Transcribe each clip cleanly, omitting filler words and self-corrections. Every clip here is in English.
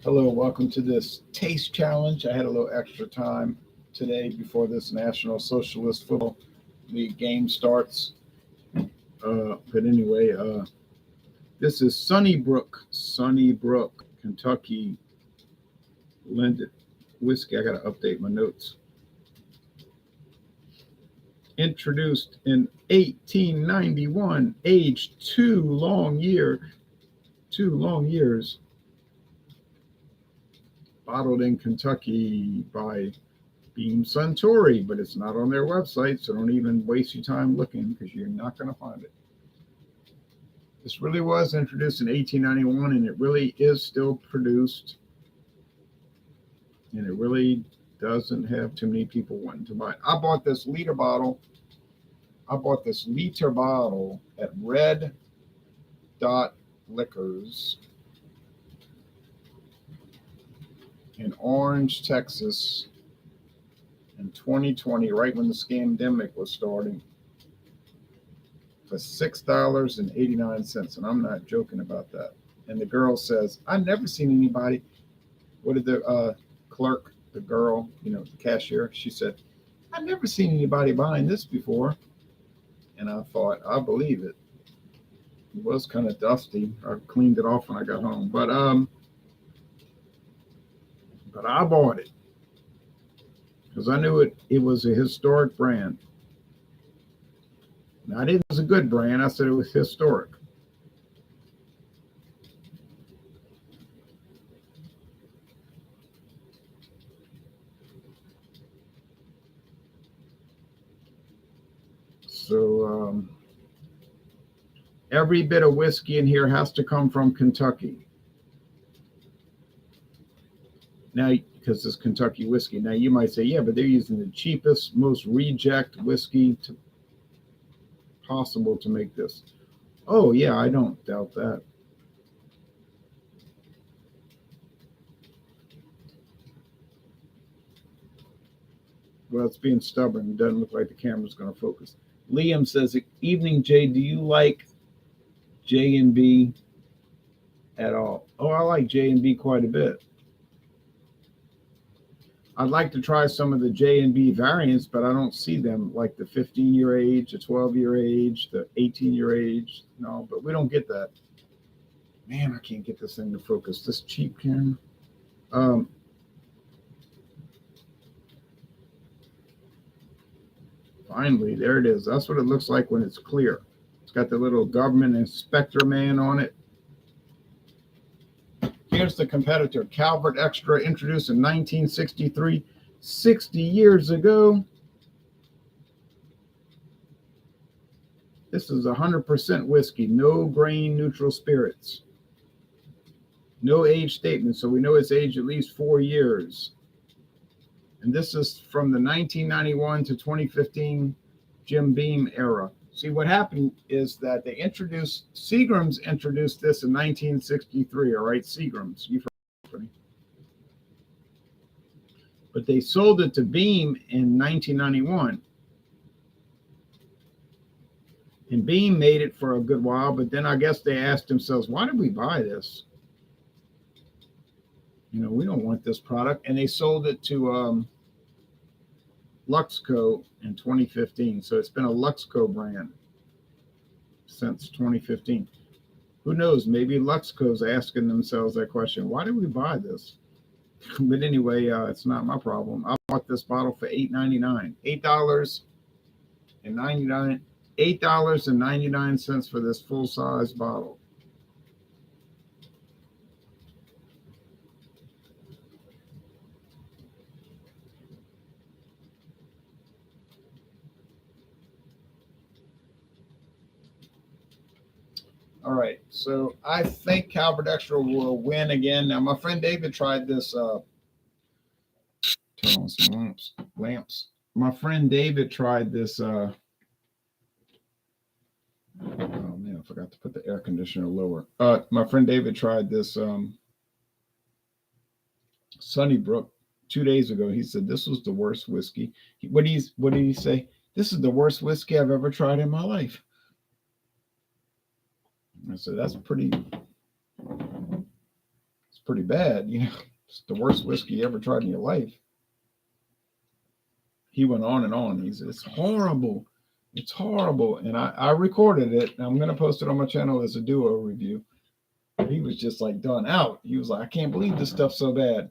Hello, welcome to this taste challenge. I had a little extra time today before this National Socialist Football League game starts. But anyway, this is Sunnybrook, Kentucky blended whiskey. I got to update my notes. Introduced in 1891, aged two long years. Bottled in Kentucky by Beam-Suntory, but it's not on their website, so don't even waste your time looking because you're not going to find it. This really was introduced in 1891, and it really is still produced, and it really doesn't have too many people wanting to buy it. I bought this liter bottle at Red Dot Liquors in Orange, Texas in 2020, right when the scandemic was starting, for $6.89. And I'm not joking about that. And the girl says, I've never seen anybody. What did the clerk, the girl, the cashier, she said, I've never seen anybody buying this before. And I thought, I believe it. It was kind of dusty. I cleaned it off when I got home. But I bought it because I knew it was a historic brand. Now, I didn't say it was a good brand. I said it was historic. So every bit of whiskey in here has to come from Kentucky. Now, because it's Kentucky whiskey. Now, you might say, yeah, but they're using the cheapest, most reject whiskey possible to make this. Oh, yeah, I don't doubt that. Well, it's being stubborn. It doesn't look like the camera's going to focus. Liam says, evening, Jay, do you like J&B at all? Oh, I like J&B quite a bit. I'd like to try some of the J&B variants, but I don't see them, like the 15-year age, the 12-year age, the 18-year age. No, but we don't get that. Man, I can't get this thing to focus. This cheap camera. Finally, there it is. That's what it looks like when it's clear. It's got the little government inspector man on it. Here's the competitor, Calvert Extra, introduced in 1963, 60 years ago. This is 100% whiskey, no grain, neutral spirits. No age statement, so we know it's aged at least 4 years. And this is from the 1991 to 2015 Jim Beam era. See, what happened is that Seagram's introduced this in 1963, all right, Seagram's. You've heard of it. But they sold it to Beam in 1991. And Beam made it for a good while, but then I guess they asked themselves, why did we buy this? We don't want this product. And they sold it to Luxco in 2015. So it's been a Luxco brand since 2015. Who knows? Maybe Luxco's asking themselves that question. Why did we buy this? But anyway, it's not my problem. I bought this bottle for $8.99. $8.99 for this full-size bottle. All right, so I think Calvert Extra will win again. Now, my friend David tried this. Turn on some lamps. My friend David tried this. Oh man, I forgot to put the air conditioner lower. My friend David tried this Sunnybrook 2 days ago. He said this was the worst whiskey. What did he say? This is the worst whiskey I've ever tried in my life. I said, that's pretty pretty bad. It's the worst whiskey you ever tried in your life. He went on and on. He said, it's horrible. It's horrible. And I recorded it. And I'm going to post it on my channel as a duo review. He was just like done out. He was like, I can't believe this stuff's so bad.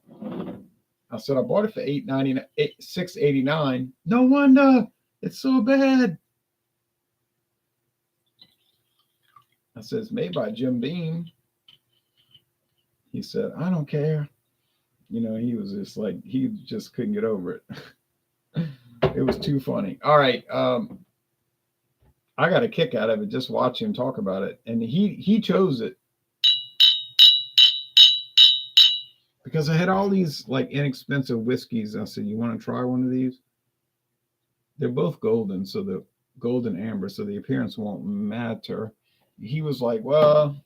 I said, I bought it for $6.89. No wonder it's so bad. I said, it's made by Jim Beam. He said, I don't care. He was just like, he just couldn't get over it. It was too funny. All right. I got a kick out of it just watching him talk about it. And he chose it because I had all these like inexpensive whiskeys. I said, you want to try one of these? They're both golden, so the golden amber, so the appearance won't matter. He was like, well,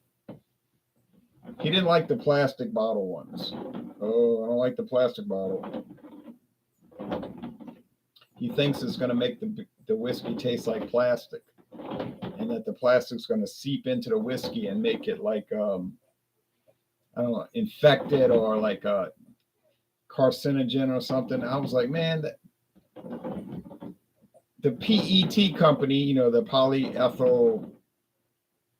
he didn't like the plastic bottle ones. Oh, I don't like the plastic bottle. He thinks it's going to make the whiskey taste like plastic, and that the plastic's going to seep into the whiskey and make it like, I don't know, infected or like a carcinogen or something. I was like, man, the PET company, the polyethyl,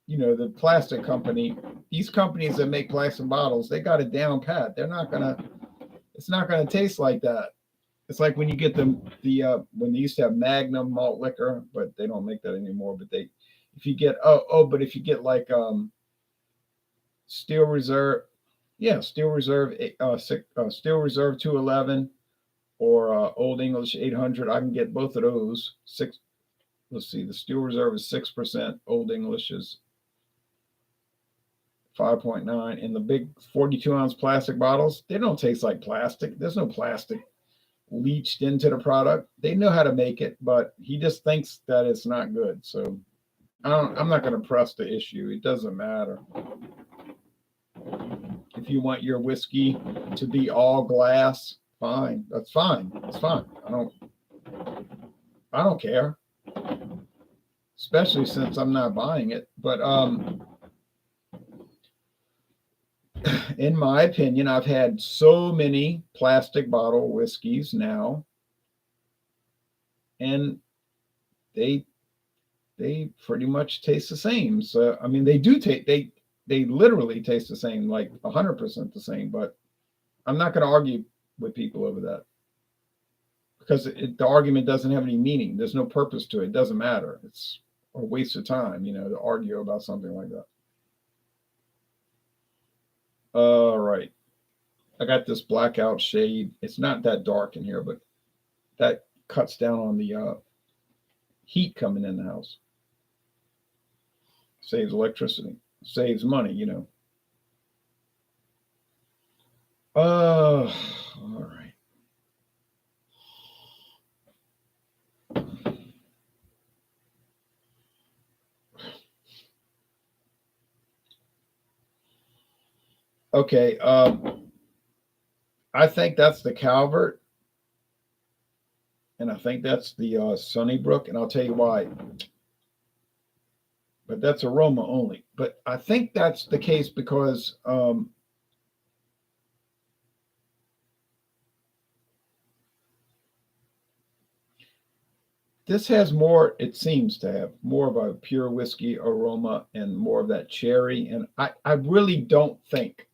the plastic company, these companies that make plastic bottles, they got it down pat. It's not going to taste like that. It's like when you get when they used to have Magnum malt liquor, but they don't make that anymore. But if you get like Steel Reserve, Steel Reserve 211 or Old English 800, I can get both of those. Let's see, the Steel Reserve is 6%, Old English is 5.9, and the big 42-ounce plastic bottles, they don't taste like plastic. There's no plastic leached into the product. They know how to make it, but he just thinks that it's not good. So I'm not going to press the issue. It doesn't matter. If you want your whiskey to be all glass, fine. That's fine. It's fine. I don't care. Especially since I'm not buying it. But in my opinion, I've had so many plastic bottle whiskeys now, and they pretty much taste the same. So I mean, they literally taste the same, like 100% the same. But I'm not going to argue with people over that because the argument doesn't have any meaning. There's no purpose to it. It doesn't matter. It's a waste of time, to argue about something like that. All right. I got this blackout shade. It's not that dark in here, but that cuts down on the heat coming in the house. Saves electricity. Saves money, All right. Okay. I think that's the Calvert, and I think that's the Sunnybrook, and I'll tell you why. But that's aroma only. But I think that's the case because this has more, it seems to have more of a pure whiskey aroma and more of that cherry. And I really don't think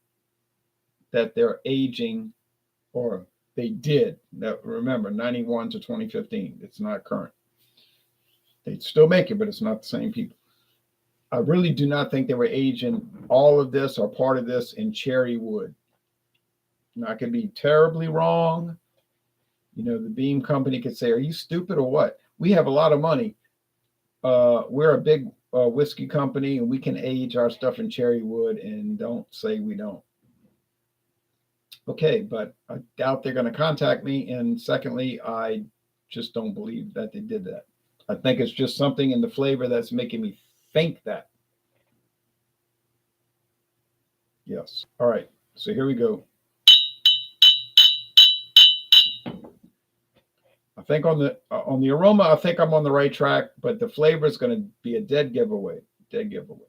that they're aging, or they did. Now, remember, 91 to 2015. It's not current. They still make it, but it's not the same people. I really do not think they were aging all of this or part of this in cherry wood. Now, I could be terribly wrong. The Beam company could say, are you stupid or what? We have a lot of money. We're a big whiskey company, and we can age our stuff in cherry wood, and don't say we don't. Okay, but I doubt they're going to contact me. And secondly, I just don't believe that they did that. I think it's just something in the flavor that's making me think that. Yes. All right. So here we go. I think on the aroma, I think I'm on the right track, but the flavor is going to be a dead giveaway. Dead giveaway.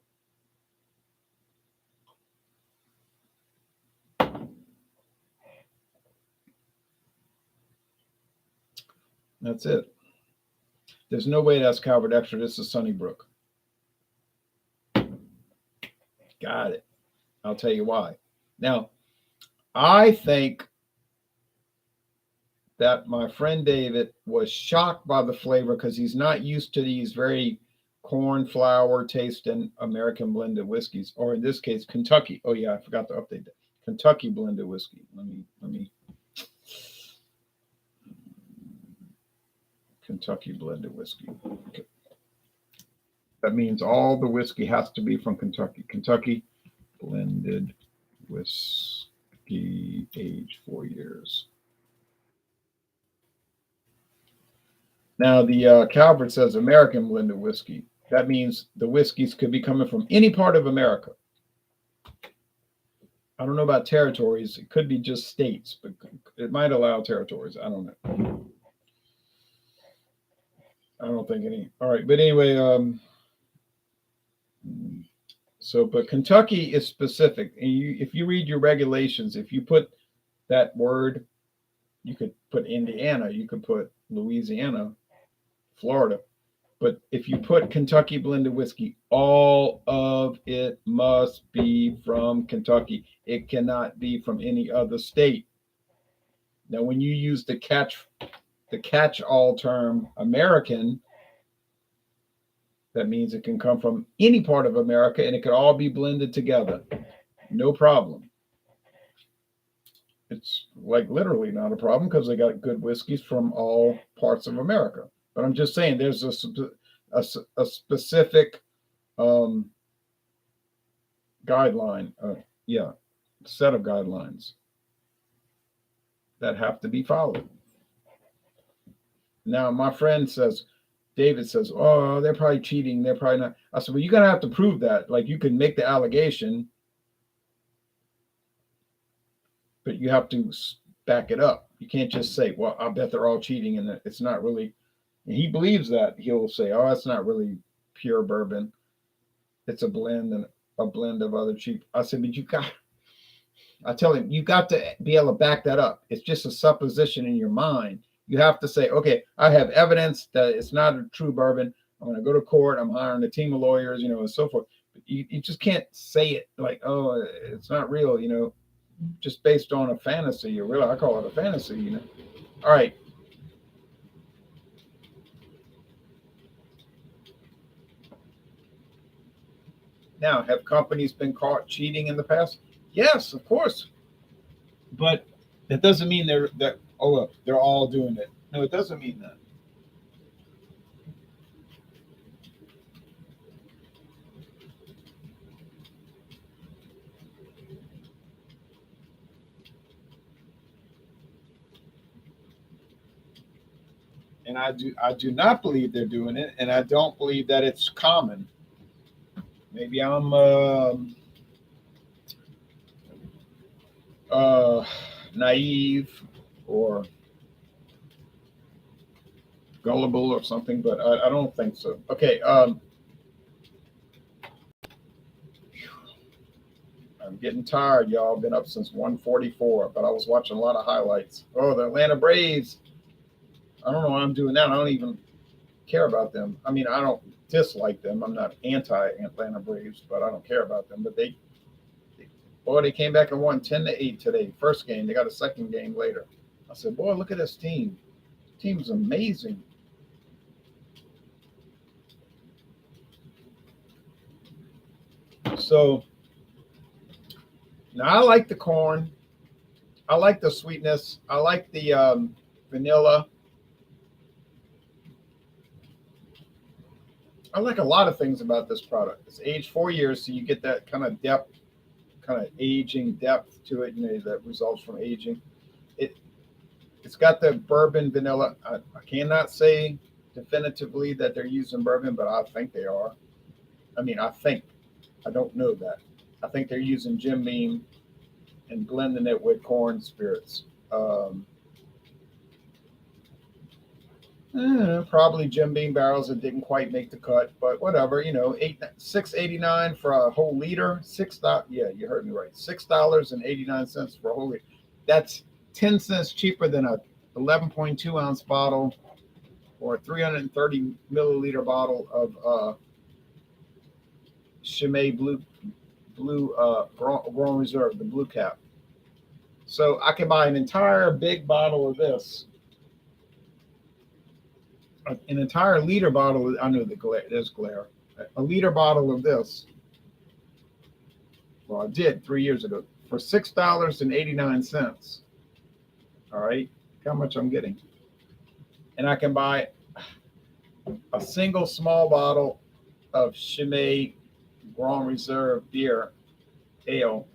That's it. There's no way that's Calvert Extra. This is Sunnybrook. Got it. I'll tell you why. Now, I think that my friend David was shocked by the flavor because he's not used to these very corn flour tasting American blended whiskeys, or in this case, Kentucky. Oh yeah, I forgot to update that. Kentucky blended whiskey. Let me. Kentucky blended whiskey. Okay. That means all the whiskey has to be from Kentucky. Kentucky blended whiskey, age 4 years. Now, the Calvert says American blended whiskey. That means the whiskeys could be coming from any part of America. I don't know about territories. It could be just states, but it might allow territories. I don't know. I don't think any. All right. But anyway, but Kentucky is specific. And if you read your regulations, if you put that word, you could put Indiana, you could put Louisiana, Florida. But if you put Kentucky blended whiskey, all of it must be from Kentucky. It cannot be from any other state. Now, when you use the catch-all term American, that means it can come from any part of America and it could all be blended together. No problem. It's like literally not a problem because they got good whiskeys from all parts of America. But I'm just saying there's a specific guideline, set of guidelines that have to be followed. Now, my friend says, David says, oh, they're probably cheating. They're probably not. I said, well, you're going to have to prove that. Like, you can make the allegation, but you have to back it up. You can't just say, well, I bet they're all cheating, and it's not really. And he believes that. He'll say, oh, that's not really pure bourbon. It's a blend of other cheap. I said, but I tell him, you got to be able to back that up. It's just a supposition in your mind. You have to say, okay, I have evidence that it's not a true bourbon. I'm going to go to court. I'm hiring a team of lawyers, and so forth. But you just can't say it like, oh, it's not real, just based on a fantasy. I call it a fantasy, All right. Now, have companies been caught cheating in the past? Yes, of course. But that doesn't mean they're all doing it. No, it doesn't mean that. And I do not believe they're doing it, and I don't believe that it's common. Maybe I'm naive or gullible or something, but I don't think so. Okay. I'm getting tired, y'all. Been up since 1:44, but I was watching a lot of highlights. Oh, the Atlanta Braves. I don't know why I'm doing that. I don't even care about them. I mean, I don't dislike them. I'm not anti-Atlanta Braves, but I don't care about them. But they came back and won 10-8 today. First game. They got a second game later. I said, boy, look at this team. This team's amazing. So now I like the corn. I like the sweetness. I like the vanilla. I like a lot of things about this product. It's aged 4 years, so you get that kind of depth, kind of aging depth to it, that results from aging. It's got the bourbon vanilla. I cannot say definitively that they're using bourbon, but I think they are. I mean, I think. I don't know that. I think they're using Jim Beam and blending it with corn spirits. Probably Jim Beam barrels that didn't quite make the cut, but whatever. $6.89 for a whole liter. $6. Yeah, you heard me right. $6.89 for a whole liter. That's 10 cents cheaper than a 11.2 ounce bottle or a 330 milliliter bottle of Chimay Blue Grand Reserve, the blue cap. So I can buy an entire big bottle of this, an entire liter bottle. I know there's glare. A liter bottle of this. Well, I did 3 years ago for $6.89. All right, how much I'm getting, and I can buy a single small bottle of Chimay Grand Reserve beer ale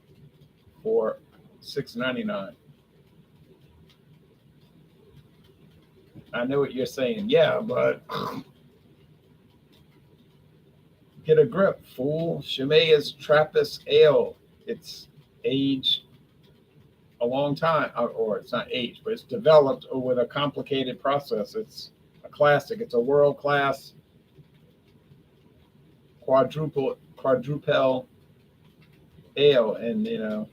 for $6.99. I know what you're saying. Yeah, but get a grip, fool. Chimay is Trappist ale. It's aged a long time, or it's not aged, but it's developed with a complicated process. It's a classic. It's a world-class quadruple ale, and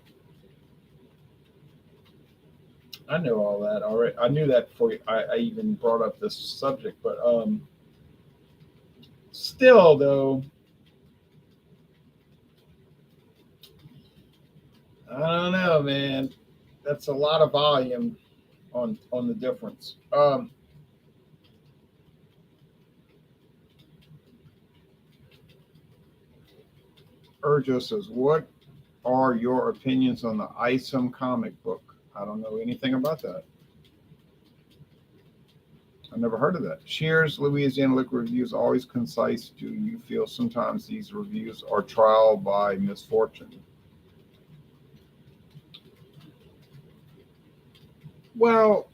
I know all that already. I knew that before I even brought up this subject, but still though, I don't know, man. That's a lot of volume on the difference. Urjo says, "What are your opinions on the Isom comic book?" I don't know anything about that. I never heard of that. Cheers, Louisiana Liquor Reviews, always concise. Do you feel sometimes these reviews are trial by misfortune? Well,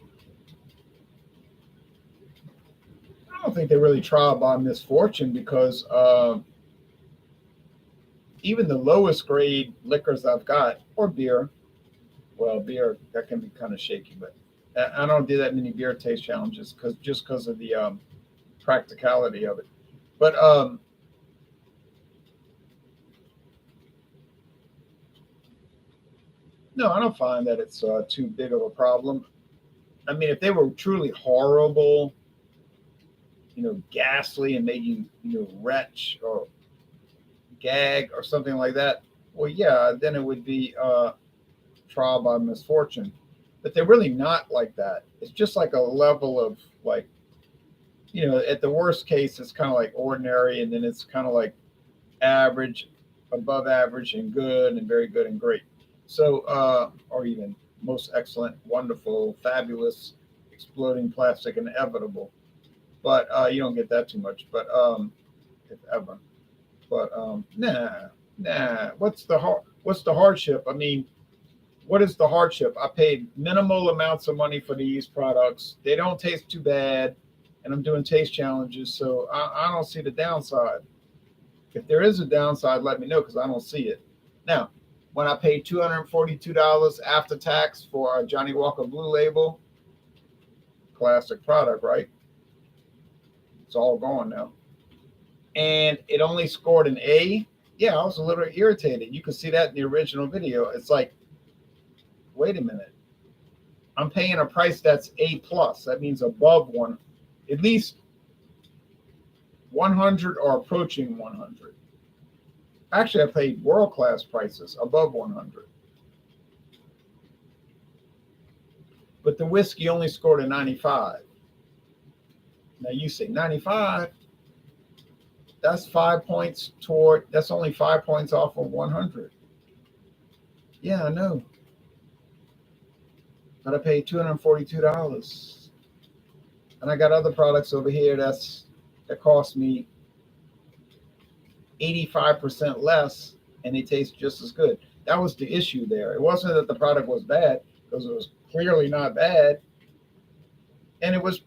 I don't think they really trial by misfortune because even the lowest grade liquors I've got, or beer, well, beer, that can be kind of shaky, but I don't do that many beer taste challenges because of the practicality of it. But no, I don't find that it's too big of a problem. I mean, if they were truly horrible, ghastly and made you, retch or gag or something like that, well, yeah, then it would be trial by misfortune. But they're really not like that. It's just like a level of like, at the worst case, it's kind of like ordinary, and then it's kind of like average, above average, and good, and very good and great. So, or even most excellent, wonderful, fabulous, exploding plastic, and inevitable. But you don't get that too much. But if ever. But nah. What's the hardship? I mean, what is the hardship? I paid minimal amounts of money for these products. They don't taste too bad, and I'm doing taste challenges, so I don't see the downside. If there is a downside, let me know because I don't see it. Now, when I paid $242 after tax for a Johnny Walker Blue Label, classic product, right? It's all gone now. And it only scored an A. Yeah, I was a little irritated. You can see that in the original video. It's like, wait a minute. I'm paying a price that's A plus. That means above one, at least 100 or approaching 100. Actually, I paid world-class prices above 100. But the whiskey only scored a 95. Now you say 95, that's 5 points that's only 5 points off of 100. Yeah, I know. But I paid $242. And I got other products over here that cost me 85% less, and they taste just as good. That was the issue there. It wasn't that the product was bad, because it was clearly not bad. And it was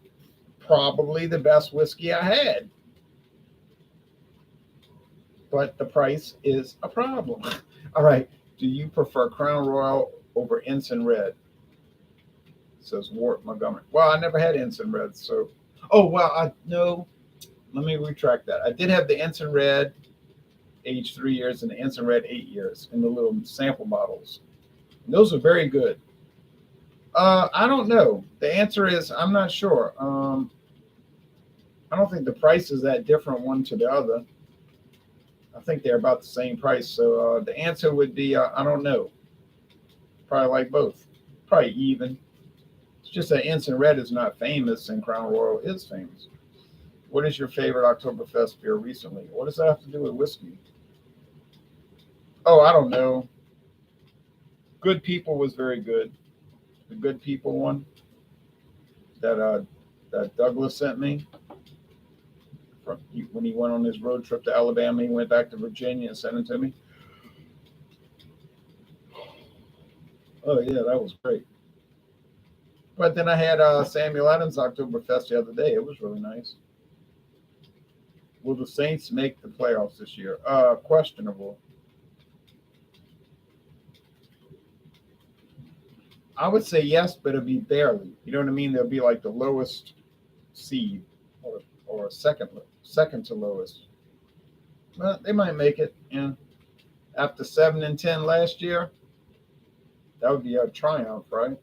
probably the best whiskey I had. But the price is a problem. All right. Do you prefer Crown Royal over Ensign Red? Says Wart Montgomery. Well, I never had Ensign Red, so. Oh, well, no. Let me retract that. I did have the Ensign Red, aged 3 years, and the Ensign Red 8 years in the little sample bottles. And those are very good. I don't know. The answer is I'm not sure. I don't think the price is that different one to the other. I think they're about the same price. So the answer would be I don't know. Probably like both. Probably even. It's just that Ensign Red is not famous and Crown Royal is famous. What is your favorite Oktoberfest beer recently? What does that have to do with whiskey? Oh, I don't know. Good People was very good. The Good People one that Douglas sent me from when he went on his road trip to Alabama. He went back to Virginia and sent it to me. Oh yeah, that was great. But then I had Samuel Adams Oktoberfest the other day. It was really nice. Will the Saints make the playoffs this year? Questionable. I would say yes, but it'll be barely. You know what I mean? They'll be like the lowest seed or second to lowest. Well, they might make it. Yeah. After 7-10 last year, that would be a triumph, right?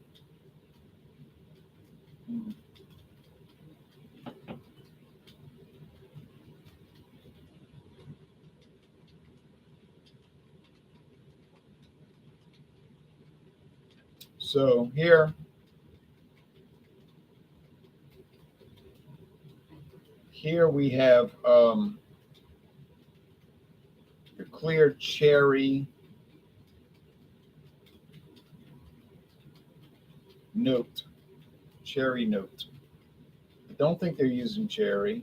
So here we have the clear cherry note. Cherry note. I don't think they're using cherry.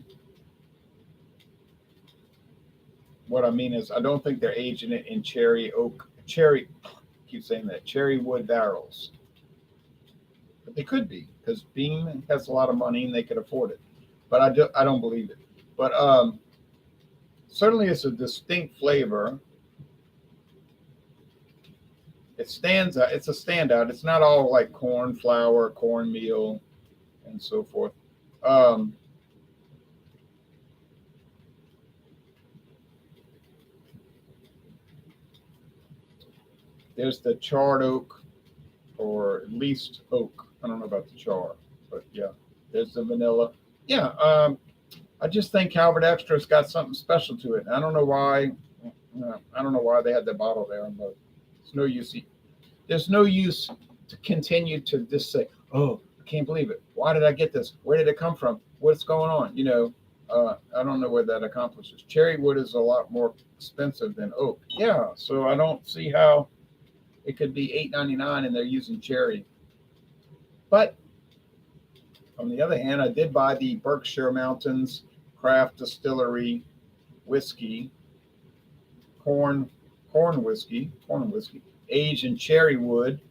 What I mean is, I don't think they're aging it in I keep saying that, cherry wood barrels. But they could be, because Beam has a lot of money and they could afford it. But I don't believe it. But certainly it's a distinct flavor. It stands out. It's a standout. It's not all like corn flour, cornmeal, and so forth. Um, there's the charred oak, or at least oak. I don't know about the char, but yeah, there's the vanilla. Yeah, I just think Calvert Extra's got something special to it. I don't know why. I don't know why they had the bottle there, but it's no use. There's no use to continue to just say, "Oh, I can't believe it. Why did I get this? Where did it come from? What's going on?" I don't know what that accomplishes. Cherry wood is a lot more expensive than oak. Yeah, so I don't see how it could be $8.99 and they're using cherry. But on the other hand, I did buy the Berkshire Mountains Craft Distillery whiskey, corn corn whiskey, aged in cherry wood,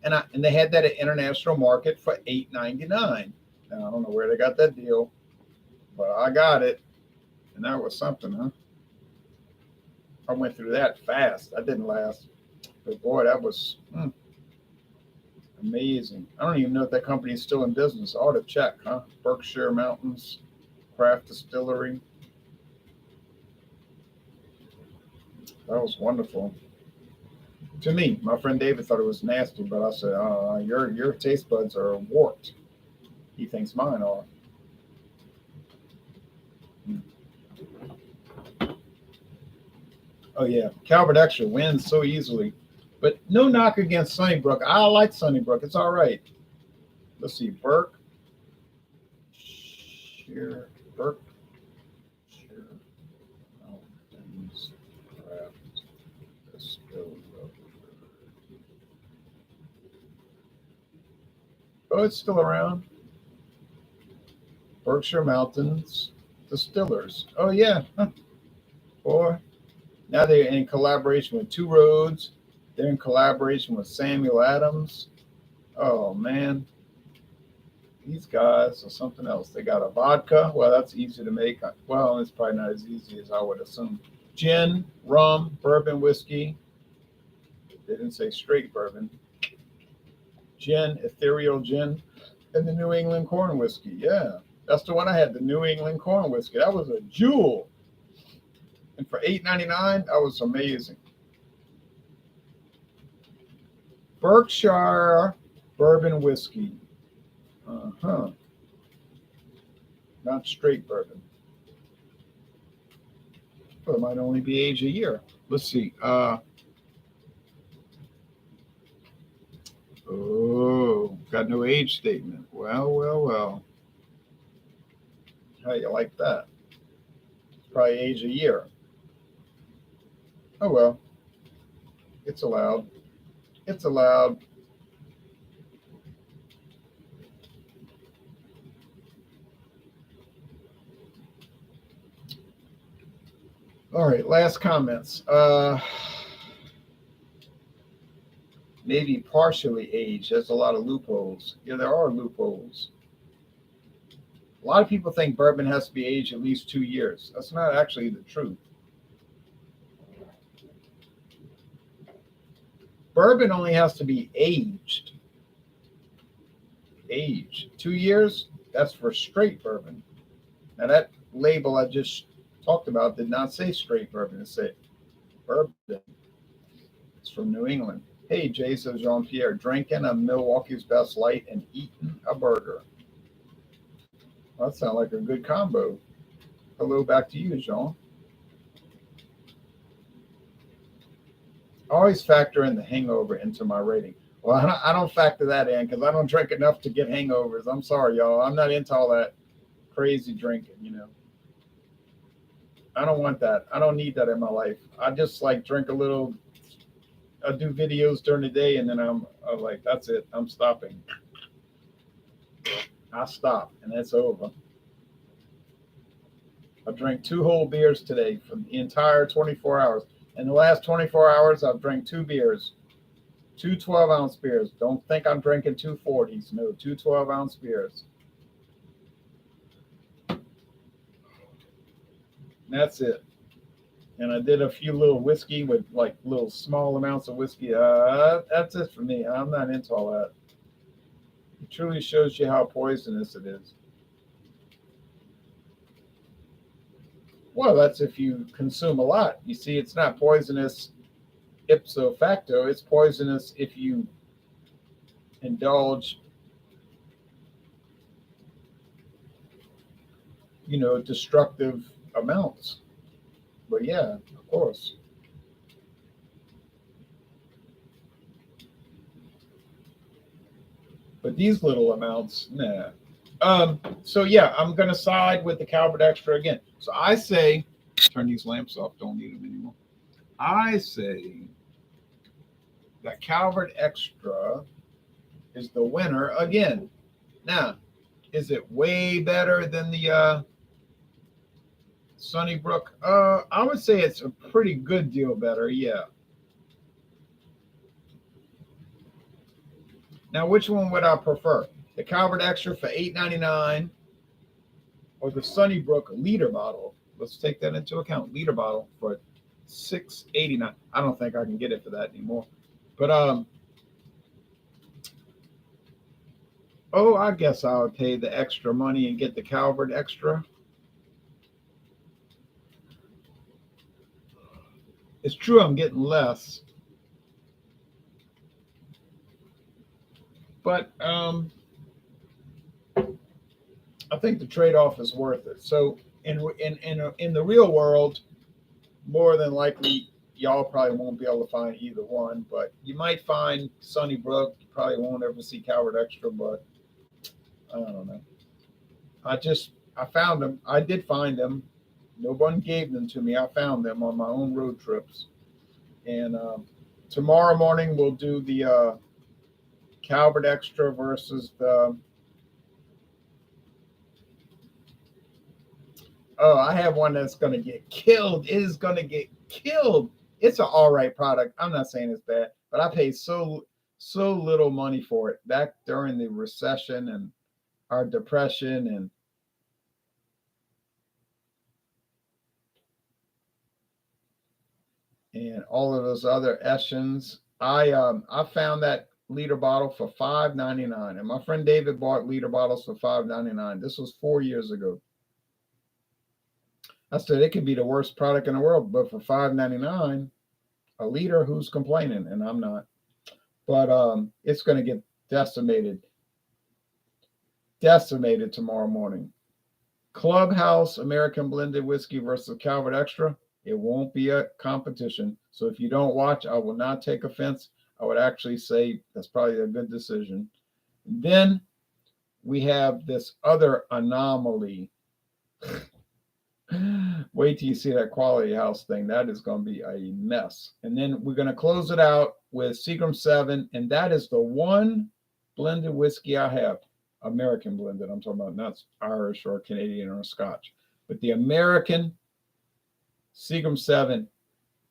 and they had that at International Market for $8.99. Now I don't know where they got that deal, but I got it, and that was something, huh? I went through that fast. That didn't last, but boy, that was amazing. I don't even know if that company is still in business. I ought to check, huh? Berkshire Mountains Craft Distillery. That was wonderful. To me, my friend David thought it was nasty, but I said, your taste buds are warped. He thinks mine are. Oh yeah, Calvert Extra wins so easily, but no knock against Sunnybrook. I like Sunnybrook. It's all right. Let's see, Burke, Sheer, Burke, Sheer, Mountains, Craft, Distillery. Oh, it's still around. Berkshire Mountains Distillers. Oh yeah, huh. Boy. Now they're in collaboration with Two Roads. They're in collaboration with Samuel Adams. Oh man, these guys are something else. They got a vodka. Well, that's easy to make. Well, it's probably not as easy as I would assume. Gin, rum, bourbon, whiskey. They didn't say straight bourbon. Gin, ethereal gin, and the New England corn whiskey. Yeah, that's the one I had. The New England corn whiskey. That was a jewel. And for $8.99, that was amazing. Berkshire bourbon whiskey. Uh huh. not straight bourbon. Well, it might only be aged a year. Let's see. Oh, got no age statement. Well, well, well. How you like that? It's probably age a year. Oh well, it's allowed. It's allowed. All right, last comments. Maybe partially aged. There's a lot of loopholes. Yeah, there are loopholes. A lot of people think bourbon has to be aged at least 2 years. That's not actually the truth. Bourbon only has to be aged. Aged. 2 years, that's for straight bourbon. Now, that label I just talked about did not say straight bourbon. It said bourbon. It's from New England. Hey, Jay, says Jean Pierre, drinking a Milwaukee's Best Light and eating a burger. Well, that sounds like a good combo. Hello, back to you, Jean. I always factor in the hangover into my rating. Well, I don't factor that in because I don't drink enough to get hangovers. I'm sorry, y'all. I'm not into all that crazy drinking, you know. I don't want that. I don't need that in my life. I just like drink a little. I do videos during the day and then I'm like, that's it. I'm stopping. I stop and it's over. I drank 2 whole beers today for the entire 24 hours. In the last 24 hours, I've drank 2 beers, 2 12-ounce beers. Don't think I'm drinking 2 40s. No, 2 12-ounce beers. And that's it. And I did a few little whiskey with like little small amounts of whiskey. That's it for me. I'm not into all that. It truly shows you how poisonous it is. Well, that's if you consume a lot. You see, it's not poisonous ipso facto. It's poisonous if you indulge, destructive amounts. But yeah, of course. But these little amounts, nah. So yeah, I'm gonna side with the Calvert Extra again. So I say, turn these lamps off. Don't need them anymore. I say that Calvert Extra is the winner again. Now, is it way better than the Sunnybrook? I would say it's a pretty good deal better. Yeah. Now, which one would I prefer? The Calvert Extra for $8.99 or the Sunnybrook liter bottle? Let's take that into account. Liter bottle for $6.89. I don't think I can get it for that anymore. But I guess I would pay the extra money and get the Calvert Extra. It's true I'm getting less, but I think the trade-off is worth it. So in the real world, more than likely, y'all probably won't be able to find either one, but you might find Sunnybrook. You probably won't ever see Calvert Extra, but I don't know. I found them. I did find them. No one gave them to me. I found them on my own road trips. And tomorrow morning we'll do the Calvert Extra versus the. Oh, I have one that's going to get killed. It is going to get killed. It's an all right product. I'm not saying it's bad, but I paid so little money for it back during the recession and our depression and all of those other Eshens. I found that liter bottle for $5.99, and my friend David bought liter bottles for $5.99. This was 4 years ago. I said it could be the worst product in the world, but for $5.99 a liter, who's complaining? And I'm not. But it's going to get decimated tomorrow morning. Clubhouse American Blended Whiskey versus Calvert Extra. It won't be a competition. So if you don't watch, I will not take offense. I would actually say that's probably a good decision. Then we have this other anomaly. Wait till you see that quality house thing. That is going to be a mess. And then we're going to close it out with Seagram 7. And that is the one blended whiskey I have. American blended. I'm talking about not Irish or Canadian or Scotch. But the American Seagram 7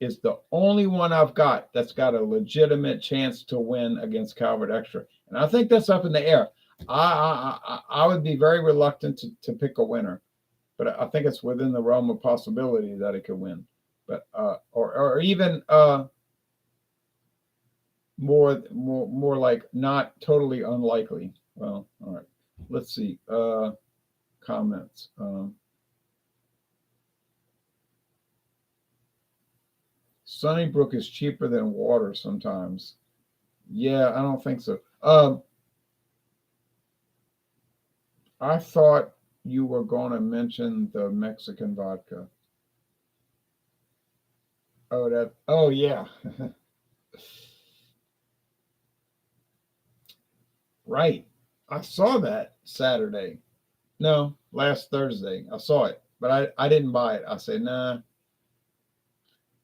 is the only one I've got that's got a legitimate chance to win against Calvert Extra. And I think that's up in the air. I would be very reluctant to pick a winner, but I think it's within the realm of possibility that it could win. But or even more like not totally unlikely. Well, all right. Let's see. Comments. Sunnybrook is cheaper than water sometimes. Yeah, I don't think so. I thought you were going to mention the Mexican vodka. Oh yeah. Right. I saw that Saturday. No, last Thursday. I saw it, but I didn't buy it. I said, nah,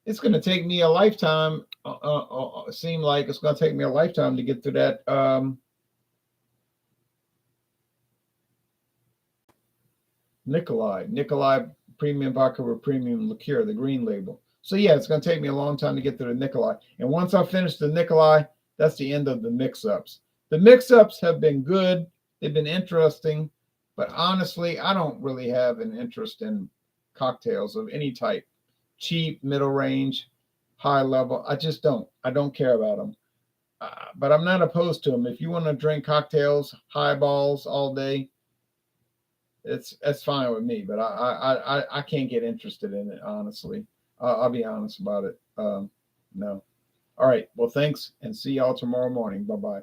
it's going to take me a lifetime. It seemed like it's going to take me a lifetime to get to that. Nikolai premium vodka with premium liqueur, the green label. So yeah, it's going to take me a long time to get to the Nikolai. And once I finish the Nikolai, that's the end of the mix-ups. The mix-ups have been good. They've been interesting. But honestly, I don't really have an interest in cocktails of any type. Cheap, middle range, high level. I just don't. I don't care about them. But I'm not opposed to them. If you want to drink cocktails, highballs all day, it's fine with me. But I can't get interested in it, honestly. I'll be honest about it. No. All right. Well, thanks, and see y'all tomorrow morning. Bye-bye.